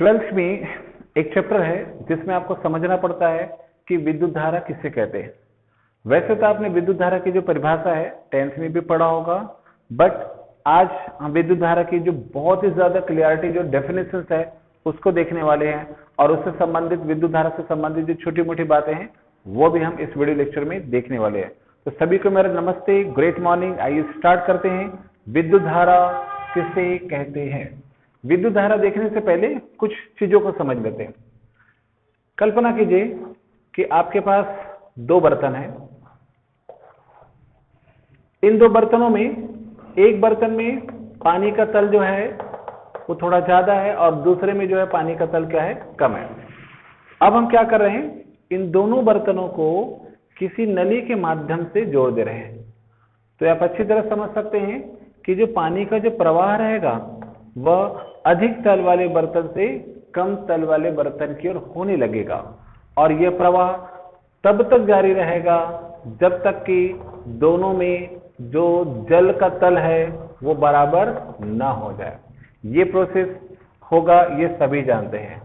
Twelfth में एक chapter है जिसमें आपको समझना पड़ता है कि विद्युत धारा किसे कहते हैं। वैसे तो आपने विद्युत धारा की जो परिभाषा है 10th में भी पढ़ा होगा, बट आज हम विद्युत धारा की जो बहुत ही ज्यादा क्लियरिटी जो डेफिनेशंस है उसको देखने वाले हैं, और उससे संबंधित विद्युत धारा से संबंधित जो छोटी मोटी बातें हैं वो भी हम इस वीडियो लेक्चर में देखने वाले हैं। तो सभी को मेरा नमस्ते, ग्रेट मॉर्निंग। आइए स्टार्ट करते हैं। विद्युत धारा किसे कहते हैं। विद्युत धारा देखने से पहले कुछ चीजों को समझ लेते हैं। कल्पना कीजिए कि आपके पास दो बर्तन हैं। इन दो बर्तनों में एक बर्तन में पानी का तल जो है वो थोड़ा ज्यादा है और दूसरे में जो है पानी का तल क्या है, कम है। अब हम क्या कर रहे हैं, इन दोनों बर्तनों को किसी नली के माध्यम से जोड़ दे रहे हैं। तो आप अच्छी तरह समझ सकते हैं कि जो पानी का जो प्रवाह रहेगा वह अधिक तल वाले बर्तन से कम तल वाले बर्तन की ओर होने लगेगा, और यह प्रवाह तब तक जारी रहेगा जब तक कि दोनों में जो जल का तल है वो बराबर ना हो जाए। ये प्रोसेस होगा, ये सभी जानते हैं।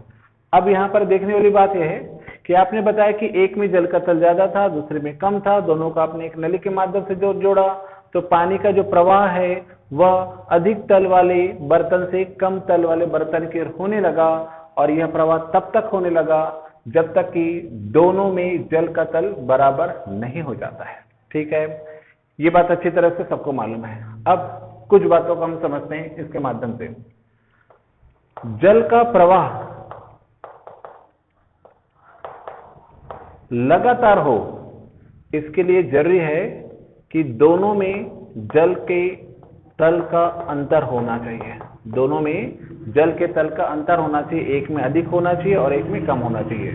अब यहाँ पर देखने वाली बात यह है कि आपने बताया कि एक में जल का तल ज्यादा था, दूसरे में कम था, दोनों को आपने एक नली के माध्यम से जोड़ा, तो पानी का जो प्रवाह है वह अधिक तल वाले बर्तन से कम तल वाले बर्तन की ओर होने लगा, और यह प्रवाह तब तक होने लगा जब तक कि दोनों में जल का तल बराबर नहीं हो जाता है। ठीक है, ये बात अच्छी तरह से सबको मालूम है। अब कुछ बातों को हम समझते हैं इसके माध्यम से। जल का प्रवाह लगातार हो, इसके लिए जरूरी है कि दोनों में जल के तल का अंतर होना चाहिए। दोनों में जल के तल का अंतर होना चाहिए, एक में अधिक होना चाहिए और एक में कम होना चाहिए।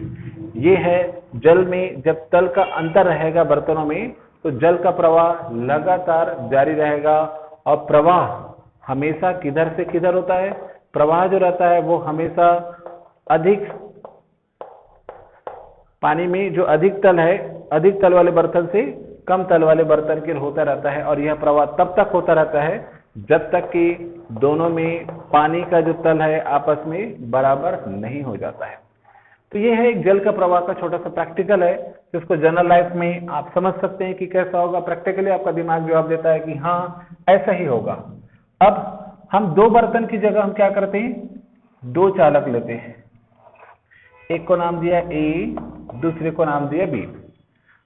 ये है, जल में जब तल का अंतर रहेगा बर्तनों में तो जल का प्रवाह लगातार जारी रहेगा, और प्रवाह हमेशा किधर से किधर होता है, प्रवाह जो रहता है वो हमेशा अधिक पानी में जो अधिक तल है, अधिक तल वाले बर्तन से कम तल वाले बर्तन की ओर होता रहता है, और यह प्रवाह तब तक होता रहता है जब तक कि दोनों में पानी का जो तल है आपस में बराबर नहीं हो जाता है। तो यह है एक जल का प्रवाह का छोटा सा प्रैक्टिकल है, जिसको जनरल लाइफ में आप समझ सकते हैं कि कैसा होगा। प्रैक्टिकली आपका दिमाग जवाब देता है कि हाँ ऐसा ही होगा। अब हम दो बर्तन की जगह हम क्या करते हैं, दो चालक लेते हैं। एक को नाम दिया ए, दूसरे को नाम दिया बी।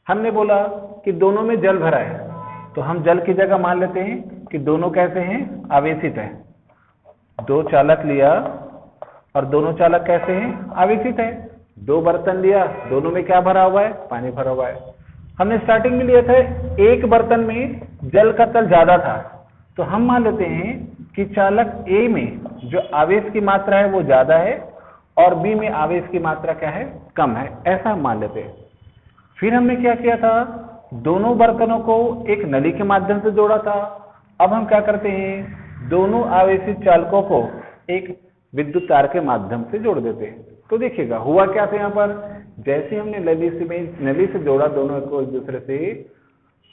हमने बोला कि दोनों में जल भरा है, तो हम जल की जगह मान लेते हैं कि दोनों कैसे हैं, आवेशित है। दो चालक लिया और दोनों चालक कैसे हैं, आवेशित है। दो बर्तन लिया, दोनों में क्या भरा हुआ है, पानी भरा हुआ है। हमने स्टार्टिंग में लिया था एक बर्तन में जल का तल ज्यादा था, तो हम मान लेते हैं कि चालक ए में जो आवेश की मात्रा है वो ज्यादा है और बी में आवेश की मात्रा क्या है, कम है। ऐसा हम मान लेते हैं। फिर हमने क्या किया था, दोनों बर्तनों को एक नली के माध्यम से जोड़ा था। अब हम क्या करते हैं, दोनों आवेशित चालकों को एक विद्युत तार के माध्यम से जोड़ देते हैं। तो देखिएगा हुआ क्या था, यहाँ पर जैसे हमने नली से जोड़ा दोनों को एक दूसरे से,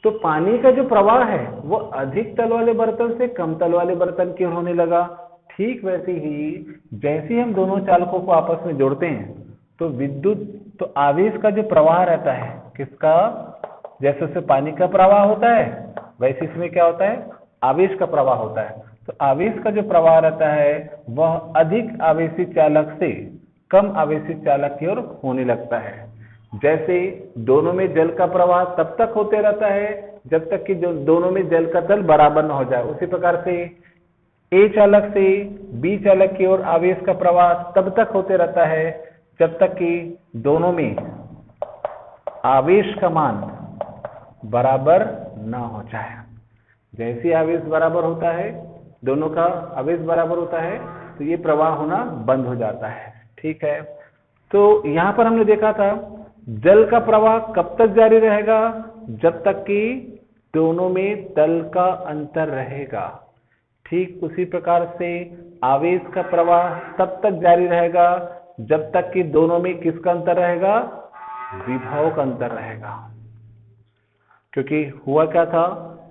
तो पानी का जो प्रवाह है वो अधिक तल वाले बर्तन से कम तल वाले बर्तन की ओर होने लगा। ठीक वैसे ही जैसे हम दोनों चालकों को आपस में जोड़ते हैं तो आवेश का जो प्रवाह रहता है किसका, जैसे उससे पानी का प्रवाह होता है वैसे इसमें क्या होता है, आवेश का प्रवाह होता है। तो आवेश का जो प्रवाह रहता है वह अधिक आवेशित चालक से कम आवेशित चालक की ओर होने लगता है। जैसे दोनों में जल का प्रवाह तब तक होते रहता है जब तक कि जो दोनों में जल का तल बराबर न हो जाए। उसी प्रकार से ए चालक से बी चालक की ओर आवेश का प्रवाह तब तक होते रहता है जब तक कि दोनों में आवेश का मान बराबर ना हो जाए। जैसे आवेश बराबर होता है, दोनों का आवेश बराबर होता है, तो ये प्रवाह होना बंद हो जाता है। ठीक है, तो यहां पर हमने देखा था जल का प्रवाह कब तक जारी रहेगा, जब तक कि दोनों में तल का अंतर रहेगा। ठीक उसी प्रकार से आवेश का प्रवाह तब तक जारी रहेगा जब तक कि दोनों में किसका अंतर रहेगा, विभव का अंतर रहेगा। क्योंकि हुआ क्या था,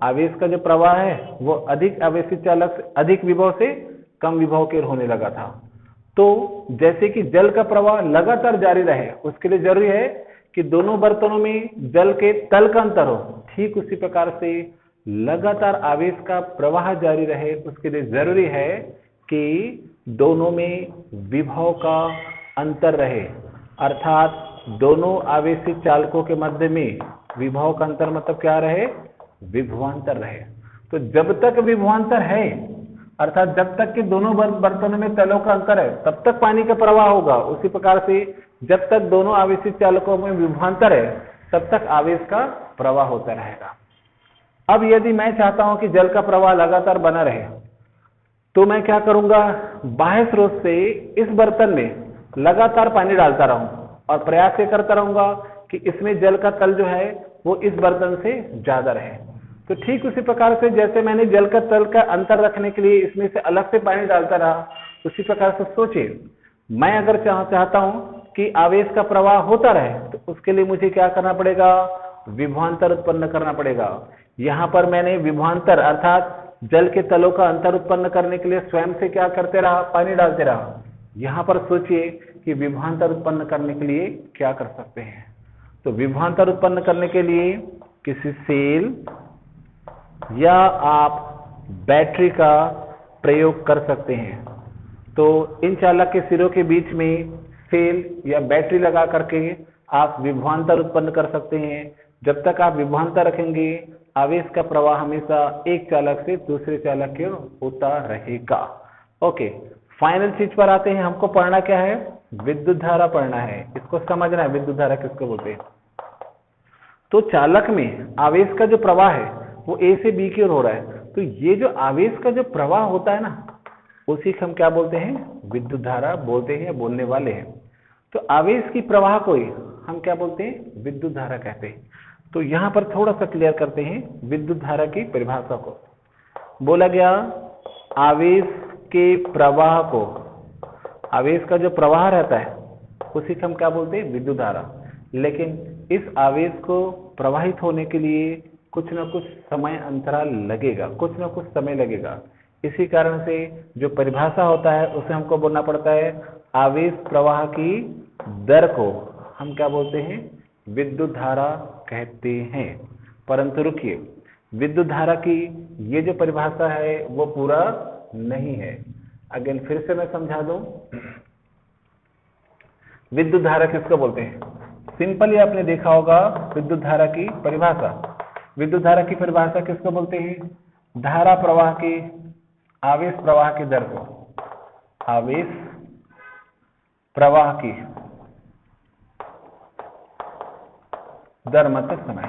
आवेश का जो प्रवाह है वो अधिक आवेशित चालक से अधिक विभव से कम विभव के होने लगा था। तो जैसे कि जल का प्रवाह लगातार जारी रहे, उसके लिए जरूरी है कि दोनों बर्तनों में जल के तल का अंतर हो। ठीक उसी प्रकार से लगातार आवेश का प्रवाह जारी रहे, उसके लिए जरूरी है कि दोनों में विभव का अंतर रहे, अर्थात दोनों आवेशित चालकों के मध्य में विभव का अंतर मतलब क्या रहे? विभवांतर रहे। तो जब तक विभवांतर है, अर्थात जब तक कि दोनों बर्तनों में तलों का अंतर है, तब तक पानी का प्रवाह होगा। उसी प्रकार से जब तक दोनों आवेशित चालकों में विभवांतर है, तब तक आवेश का प्रवाह होता रहेगा। अब यदि मैं चाहता हूं कि जल का प्रवाह लगातार बना रहे, तो मैं क्या करूंगा? बाह्य स्रोत से इस बर्तन में लगातार पानी डालता रहूं और प्रयास ये करता रहूंगा कि इसमें जल का तल जो है वो इस बर्तन से ज्यादा रहे। तो ठीक उसी प्रकार से जैसे मैंने जल का तल का अंतर रखने के लिए इसमें से अलग से पानी डालता रहा, उसी प्रकार से सोचिए, मैं अगर चाहता हूं कि आवेश का प्रवाह होता रहे, तो उसके लिए मुझे क्या करना पड़ेगा? विभवांतर उत्पन्न करना पड़ेगा। यहां पर मैंने विभवांतर अर्थात जल के तलों का अंतर उत्पन्न करने के लिए स्वयं से क्या करते रहा? पानी डालते रहा। यहां पर सोचिए कि विभवांतर उत्पन्न करने के लिए क्या कर सकते हैं। तो विभवांतर उत्पन्न करने के लिए किसी सेल या आप बैटरी का प्रयोग कर सकते हैं। तो इन चालक के सिरों के बीच में सेल या बैटरी लगा करके आप विभवांतर उत्पन्न कर सकते हैं। जब तक आप विभवांतर रखेंगे, आवेश का प्रवाह हमेशा एक चालक से दूसरे चालक की ओर होता रहेगा। ओके, फाइनल चीज पर आते हैं। हमको पढ़ना क्या है? विद्युत धारा पढ़ना है। इसको समझना है विद्युत धारा किसको बोलते हैं। तो चालक में आवेश का जो प्रवाह है वो ए से बी की ओर हो रहा है। तो ये जो आवेश का जो प्रवाह होता है ना, उसी को हम क्या बोलते हैं? विद्युत धारा बोलते हैं या बोलने वाले हैं। तो आवेश की प्रवाह को हम क्या बोलते हैं? विद्युत धारा कहते हैं। तो यहां पर थोड़ा सा क्लियर करते हैं विद्युत धारा की परिभाषा को। बोला गया आवेश के प्रवाह को, आवेश का जो प्रवाह रहता है उसी को हम क्या बोलते हैं? विद्युत धारा। लेकिन इस आवेश को प्रवाहित होने के लिए कुछ ना कुछ समय अंतराल लगेगा, कुछ ना कुछ समय लगेगा। इसी कारण से जो परिभाषा होता है उसे हमको बोलना पड़ता है आवेश प्रवाह की दर को हम क्या बोलते हैं? विद्युत धारा कहते हैं। परंतु रुकिए, विद्युत धारा की ये जो परिभाषा है वो पूरा नहीं है। अगेन फिर से मैं समझा दूं, विद्युत धारा किसको बोलते हैं? सिंपली आपने देखा होगा विद्युत धारा की परिभाषा। विद्युत धारा की परिभाषा किसको बोलते हैं? धारा प्रवाह की, आवेश प्रवाह की दर को, आवेश प्रवाह की दर मतलब समय।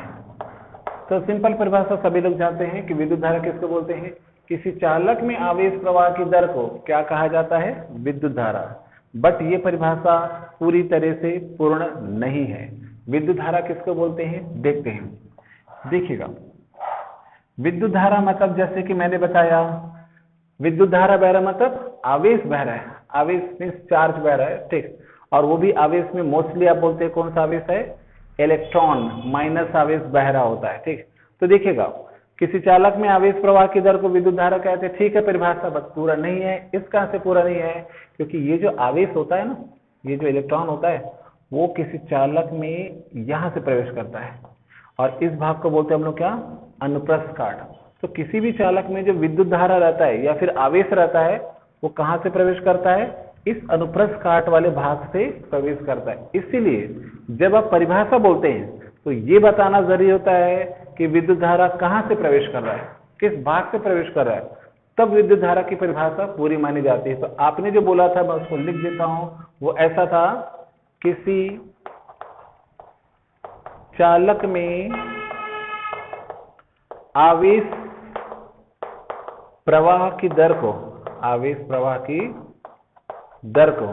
तो सिंपल परिभाषा सभी लोग जानते हैं कि विद्युत धारा किसको बोलते हैं? किसी चालक में आवेश प्रवाह की दर को क्या कहा जाता है? विद्युत धारा। बट ये परिभाषा पूरी तरह से पूर्ण नहीं है। विद्युत धारा किसको बोलते हैं? देखते हैं, देखिएगा। विद्युत धारा मतलब जैसे कि मैंने बताया, विद्युत धारा बह रहा मतलब आवेश बह रहा है। आवेश मीन्स चार्ज बह रहा है, ठीक। और वो भी आवेश में मोस्टली आप बोलते हैं कौन सा आवेश है? इलेक्ट्रॉन माइनस आवेश बह रहा होता है, ठीक। तो देखिएगा, किसी चालक में आवेश प्रवाह की दर को विद्युत धारा कहते हैं, ठीक है। परिभाषा बस पूरा नहीं है। इस कारण से पूरा नहीं है क्योंकि ये जो आवेश होता है ना, ये जो इलेक्ट्रॉन होता है वो किसी चालक में यहां से प्रवेश करता है और इस भाग को बोलते हैं हम लोग क्या? अनुप्रस्थ काट। तो किसी भी चालक में जो विद्युत धारा रहता है या फिर आवेश रहता है वो कहां से प्रवेश करता है? इस अनुप्रस्थ काट वाले भाग से प्रवेश करता है। इसीलिए जब आप परिभाषा बोलते हैं तो ये बताना जरूरी होता है कि विद्युत धारा कहां से प्रवेश कर रहा है, किस भाग से प्रवेश कर रहा है, तब विद्युत धारा की परिभाषा पूरी मानी जाती है। तो आपने जो बोला था मैं उसको लिख देता हूं, वो ऐसा था, किसी चालक में आवेश प्रवाह की दर को, आवेश प्रवाह की दर को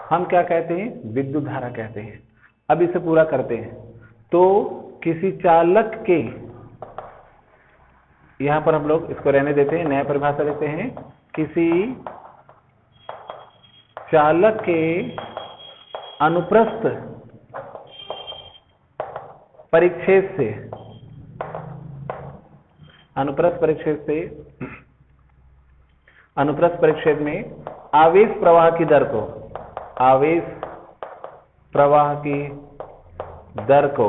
हम क्या कहते हैं? विद्युत धारा कहते हैं। अब इसे पूरा करते हैं। तो किसी चालक के, यहां पर हम लोग इसको रहने देते हैं, नया परिभाषा देते हैं, किसी चालक के अनुप्रस्थ परिच्छेद से, अनुप्रस्थ परिच्छेद से, अनुप्रस्थ परिच्छेद में आवेश प्रवाह की दर को, आवेश प्रवाह की दर को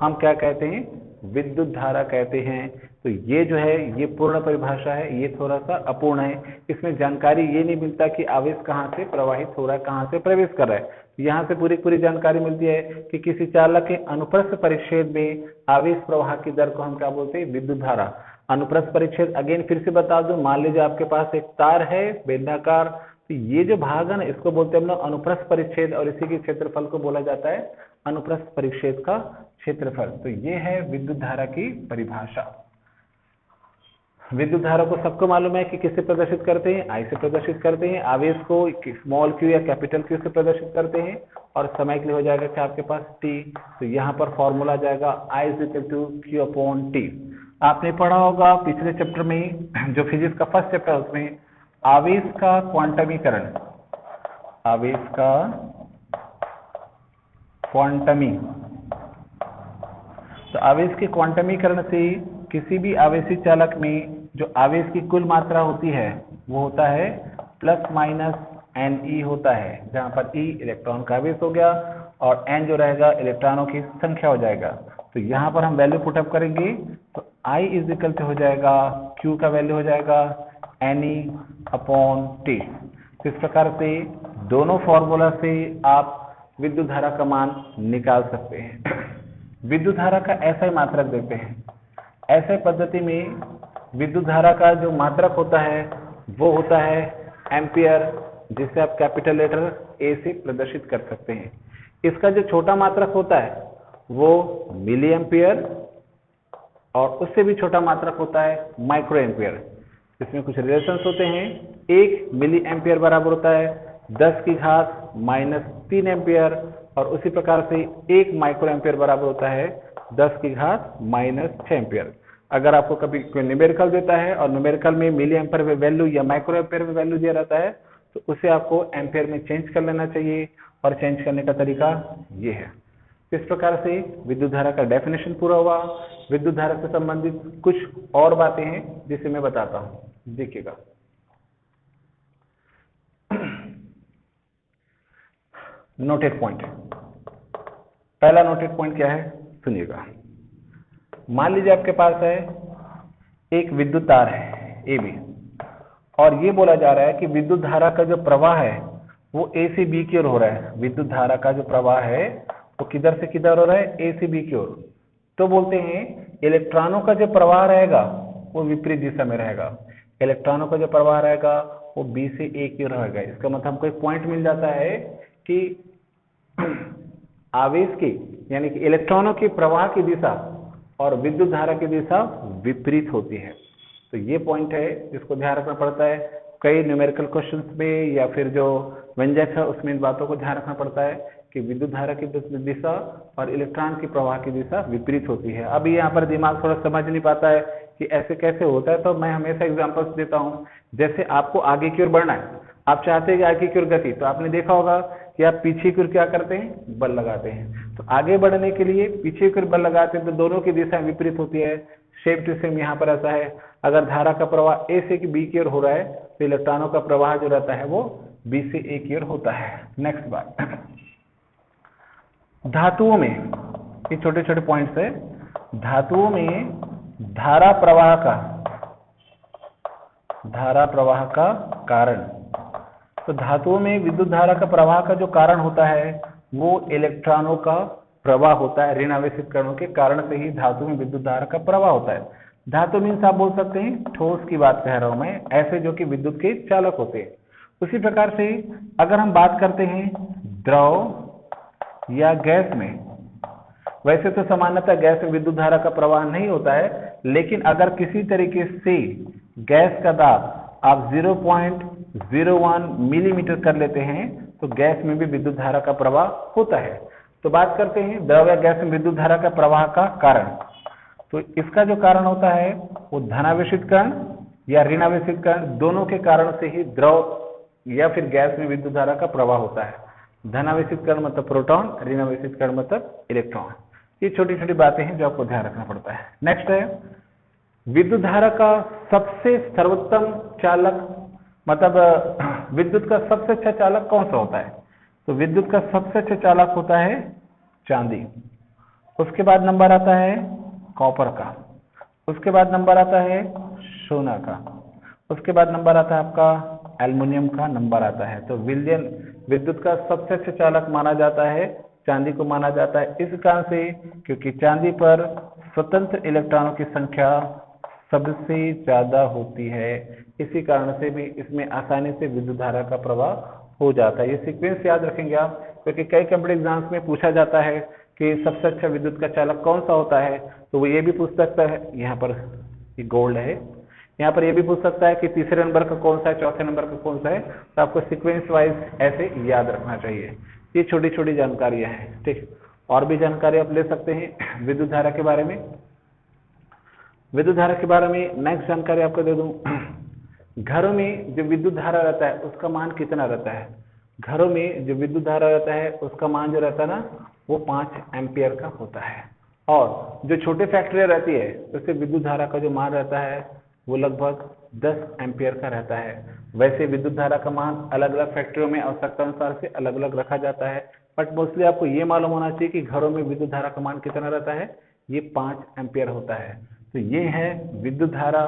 हम क्या कहते हैं? विद्युत धारा कहते हैं। तो ये जो है ये पूर्ण परिभाषा है, ये थोड़ा सा अपूर्ण है। इसमें जानकारी ये नहीं मिलता कि आवेश कहाँ से प्रवाहित हो रहा है, कहाँ से प्रवेश कर रहा है। यहाँ से पूरी पूरी जानकारी मिलती है कि किसी चालक के अनुप्रस्थ परिच्छेद में आवेश प्रवाह की दर को हम क्या बोलते हैं? विद्युत धारा। अनुप्रस्थ परिच्छेद अगेन फिर से बता दूं, मान लीजिए आपके पास एक तार है बेलनाकार, तो ये जो भाग है ना इसको बोलते हैं हम लोग अनुप्रस्थ परिच्छेद, और इसी के क्षेत्रफल को बोला जाता है अनुप्रस्थ परिच्छेद का क्षेत्रफल। तो ये है विद्युत धारा की परिभाषा। विद्युत धारा को सबको मालूम है कि किससे प्रदर्शित करते हैं? आई से प्रदर्शित करते हैं। आवेश को स्मॉल क्यू या कैपिटल क्यू से प्रदर्शित करते हैं। और समय के लिए हो जाएगा क्या आपके पास? टी। तो यहाँ पर फॉर्मूला जाएगा I is equal to Q upon T. आपने पढ़ा होगा पिछले चैप्टर में, जो फिजिक्स का फर्स्ट चैप्टर है उसमें, आवेश का क्वांटमीकरण, आवेश का क्वांटमी। तो आवेश के क्वांटमीकरण से किसी भी आवेशी चालक में जो आवेश की कुल मात्रा होती है वो होता है प्लस माइनस एन ई होता है, जहां पर ई इलेक्ट्रॉन का आवेश हो गया और एन जो रहेगा इलेक्ट्रॉनों की संख्या हो जाएगा। तो यहाँ पर हम वैल्यू पुटअप करेंगे तो आई इज इक्वल टू हो जाएगा, क्यू का वैल्यू हो जाएगा एन ई अपॉन टी। इस प्रकार से दोनों फॉर्मूला से आप विद्युत धारा का मान निकाल सकते हैं। विद्युत धारा का ऐसा ही मात्रक देते हैं। ऐसे पद्धति में विद्युत धारा का जो मात्रक होता है वो होता है एम्पियर, जिसे आप कैपिटल लेटर ए से प्रदर्शित कर सकते हैं। इसका जो छोटा मात्रक होता है वो मिली एम्पियर, और उससे भी छोटा मात्रक होता है माइक्रो एम्पियर। इसमें कुछ रिलेशंस होते हैं। 1 मिली एम्पियर बराबर होता है 10 की घात माइनस 3 एम्पियर, और उसी प्रकार से 1 माइक्रो एम्पियर बराबर होता है 10 की घात माइनस 6 एम्पियर। अगर आपको कभी कोई न्यूमेरिकल देता है और न्यूमेरिकल में मिली एम्पियर में वैल्यू या माइक्रो एम्पियर में वैल्यू दिया रहता है, तो उसे आपको एम्पियर में चेंज कर लेना चाहिए, और चेंज करने का तरीका ये है। इस प्रकार से विद्युत धारा का डेफिनेशन पूरा हुआ। विद्युत धारा से संबंधित कुछ और बातें हैं जिसे मैं बताता हूं, देखिएगा। नोटेड पॉइंट, पहला नोटेड पॉइंट क्या है सुनिएगा। मान लीजिए आपके पास है एक विद्युत तार है ए बी, और ये बोला जा रहा है कि विद्युत धारा का जो प्रवाह है वो ए से बी की ओर हो रहा है। विद्युत धारा का जो प्रवाह है वो किधर से किधर हो रहा है? ए से बी की ओर। तो बोलते हैं इलेक्ट्रॉनों का जो प्रवाह रहेगा वो विपरीत दिशा में रहेगा। इलेक्ट्रॉनों का जो प्रवाह रहेगा वो बी से ए की ओर रहेगा। इसका मतलब हमको एक पॉइंट मिल जाता है कि आवेश की यानी कि इलेक्ट्रॉनों की प्रवाह की दिशा और विद्युत धारा की दिशा विपरीत होती है। तो ये पॉइंट है जिसको ध्यान रखना पड़ता है। कई न्यूमेरिकल क्वेश्चंस में या फिर जो व्यंजक है उसमें इन बातों को ध्यान रखना पड़ता है कि विद्युत धारा की दिशा और इलेक्ट्रॉन की प्रवाह की दिशा विपरीत होती है। अब यहाँ पर दिमाग थोड़ा समझ नहीं पाता है कि ऐसे कैसे होता है, तो मैं हमेशा एग्जांपल्स देता हूँ। जैसे आपको आगे की ओर बढ़ना है, आप चाहते हैं कि आगे की ओर गति, तो आपने देखा होगा कि आप पीछे की ओर क्या करते हैं? बल लगाते हैं। तो आगे बढ़ने के लिए पीछे की ओर बल लगाते हैं तो दोनों की दिशा विपरीत होती है। सेम टू सेम यहाँ पर ऐसा है। अगर धारा का प्रवाह ए से बी की ओर हो रहा है तो इलेक्ट्रॉनों का प्रवाह जो रहता है वो बी से ए की ओर होता है। नेक्स्ट बात, धातुओं में, ये छोटे छोटे पॉइंट्स है। धातुओं में धारा प्रवाह का कारण, तो धातुओं में विद्युत धारा का प्रवाह का जो कारण होता है वो इलेक्ट्रॉनों का प्रवाह होता है। ऋण आवेशित कणों के कारण से ही धातु में विद्युत धारा का प्रवाह होता है। धातु मीन्स आप बोल सकते हैं ठोस की बात कह रहा हूं मैं, ऐसे जो कि विद्युत के चालक होते हैं। उसी प्रकार से अगर हम बात करते हैं द्रव या गैस में, वैसे तो सामान्यतः गैस में विद्युत धारा का प्रवाह नहीं होता है, लेकिन अगर किसी तरीके से गैस का दाब आप 0.01 मिलीमीटर कर लेते हैं तो गैस में भी विद्युत धारा का प्रवाह होता है। तो बात करते हैं द्रव या गैस में विद्युत धारा का प्रवाह का कारण। तो इसका जो कारण होता है वो धनावेशित कण या ऋणावेशित कण, दोनों के कारण से ही द्रव या फिर गैस में विद्युत धारा का प्रवाह होता है। धनावेशित कण मतलब प्रोटॉन, ऋणावेशित कण मतलब इलेक्ट्रॉन। ये छोटी छोटी बातें हैं जो आपको ध्यान रखना पड़ता है। नेक्स्ट है विद्युत धारा का सबसे सर्वोत्तम चालक मतलब विद्युत का सबसे अच्छा चालक कौन सा होता है? तो विद्युत का सबसे अच्छा चालक होता है चांदी। उसके बाद नंबर आता है कॉपर का, उसके बाद नंबर आता है सोना का, उसके बाद नंबर आता है आपका एल्युमिनियम का नंबर आता है। तो विद्युत का सबसे अच्छा चालक माना जाता है चांदी को माना जाता है, इस कारण से क्योंकि चांदी पर स्वतंत्र इलेक्ट्रॉनों की संख्या सबसे ज्यादा होती है। इसी कारण से भी इसमें आसानी से विद्युत धारा का प्रवाह हो जाता है। ये सीक्वेंस याद रखेंगे आप, क्योंकि कई कंप्यूटर एग्जाम्स में पूछा जाता है कि सबसे अच्छा विद्युत का चालक कौन सा होता है, तो वो ये भी पूछ सकता है, यहाँ पर ये गोल्ड है, यहाँ पर ये भी पूछ सकता है कि तीसरे नंबर का कौन सा है, चौथे नंबर का कौन सा है। तो आपको सीक्वेंस वाइज ऐसे याद रखना चाहिए। ये छोटी छोटी जानकारियां हैं, ठीक। और भी जानकारी आप ले सकते हैं विद्युत धारा के बारे में। विद्युत धारा के बारे में नेक्स्ट जानकारी आपको दे दूं, घरों में जो विद्युत धारा रहता है उसका मान कितना रहता है? घरों में जो विद्युत धारा रहता है उसका मान जो रहता है ना, वो 5 एम्पियर का होता है। और जो छोटे फैक्ट्रियां रहती है उससे विद्युत धारा का जो मान रहता है वो लगभग 10 एम्पियर का रहता है। वैसे विद्युत धारा का मान अलग अलग फैक्ट्रियों में आवश्यकता अनुसार से अलग अलग रखा जाता है, बट मोस्टली आपको ये मालूम होना चाहिए कि घरों में विद्युत धारा का मान कितना रहता है, ये 5 एम्पियर होता है। तो ये है विद्युत धारा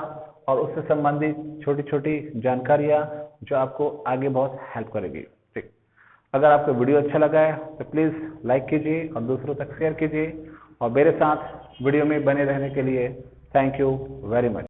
और उससे संबंधित छोटी छोटी जानकारियां जो आपको आगे बहुत हेल्प करेगी, ठीक। अगर आपको वीडियो अच्छा लगा है तो प्लीज़ लाइक कीजिए और दूसरों तक शेयर कीजिए, और मेरे साथ वीडियो में बने रहने के लिए थैंक यू वेरी मच।